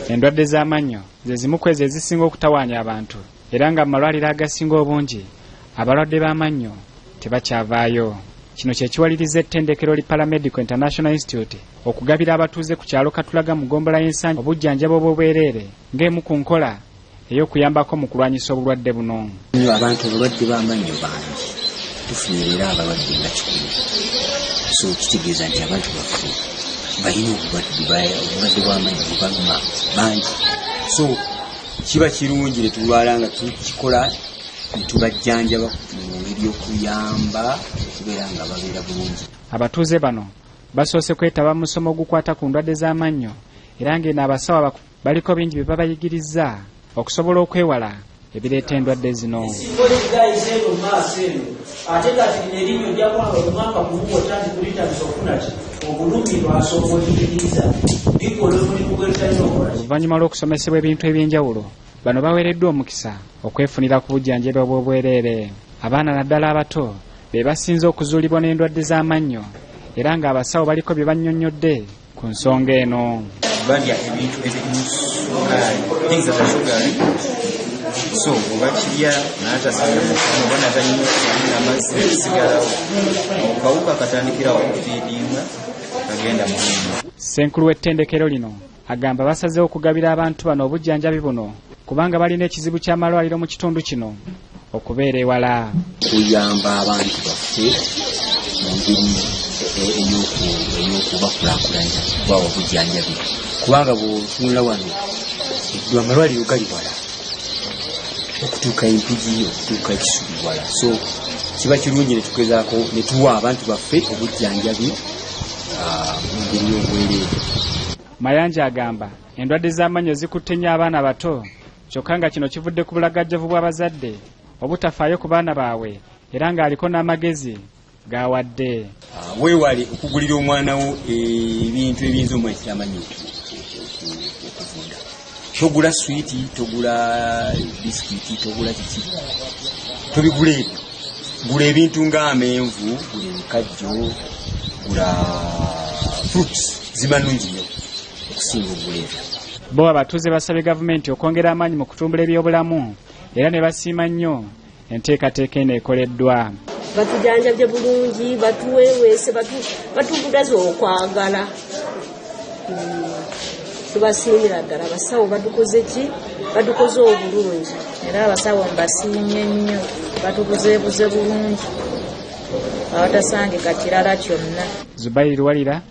Endwadde z'amannyo ze zimu ku ezo ezisinga okutawaanya abantu era nga mu malwaliro agasinga obungi abalwadde b'amannyo tebakyavaayo. Kino kye kiwaliriza ettendekero li Paramedical International Institute okugabira abatuuze ku kyalo Katulaga mu ggombolola y'ensangi obujjanjabi obw'obwereere ng'emu ku nkola ey'okuyambako mu kulwanyisa obulwadde buno. Abantu abalwadde b'amannyo bangi tufunye era abalwadde nga 10. So kitegeeza nti abantu baffe balina obulwadde bw'amannyo bubaluma bangi. So kiba kirungi ne tulwala nga tukikola tubajjanjaba mu ngeri y'okuyamba okubeera nga babeera bulungi. Abatuuze bano basoose kwetaba mu musomo ogukwata ku ndwadde z'amannyo era ng'eno abasawo baliko bingi bye babayigiriza okusobola okwewala ebireeta endwadde zino. Oluvannyuma lw'okusomesebwa ebintu eby'enjawulo bano baweereddwa omukisa okwefunira ku bujjanjabi obw'obwereere. Abaana naddala abato be basinze okuzuulibwa n'endwadde z'amannyo era ng'abasawo baliko bye bannyonnyodde ku nsonga eno. Balya ebintu ebirimu sukaali so obakirya n'atasigala oba natalina amazzi okusigalawo akawuka katandikira okufiiringa kagenda mu nnyo. Ssenkulu w'ettendekero lino agamba basazeewo okugabira abantu bano obujjanjabi buno kubanga balina ekizibu ky'amalwaliro mu kitundu kino okubeera ewala. Kuyamba abantu baffe mu ngeri ey'okubakulaakulanya kubawa obujjanjabi kubanga bw'otunula wano eddwa amalwaliro gali wala okutuuka Empigi okutuuka Kisubi wala. So kiba kirungi ne tugezaako ne tuwa abantu baffe obujjanjabi mu ngeri y'obwereere. Mayanja agamba endwadde z'amannyo zikutte nnyo abaana bato kyokka nga kino kivudde ku bulagajjavu bw'abazadde obutafaayo ku baana baabwe era ng'aliko n'amagezi g'awadde. Weewale okugulira omwana wo ebintu ebiyinza omwekira amannyo okuvunda. Togula swiiti, togula bisikiti, togula kiki, tobigula ebyo. Gula ebintu ng'amenvu, gula ebikajjo, gula fruits zimanungi nnyo okusinga ogula ebyo. Bo abatuuze basabye gavumenti okwongera amaanyi mu kutumbula ebyobulamu era ne basiima nnyo enteekateeka eno ekoleddwa. Batujjanjabye bulungi, batuweeweese, batubugaze okwagala. Tubasiimira ddala abasawo badukoze ki? Badukoze obulungi era abasawo mbasiimye nnyo batubuzeebuze bulungi abatasangika kirala kyonna. Zubairi Lwalira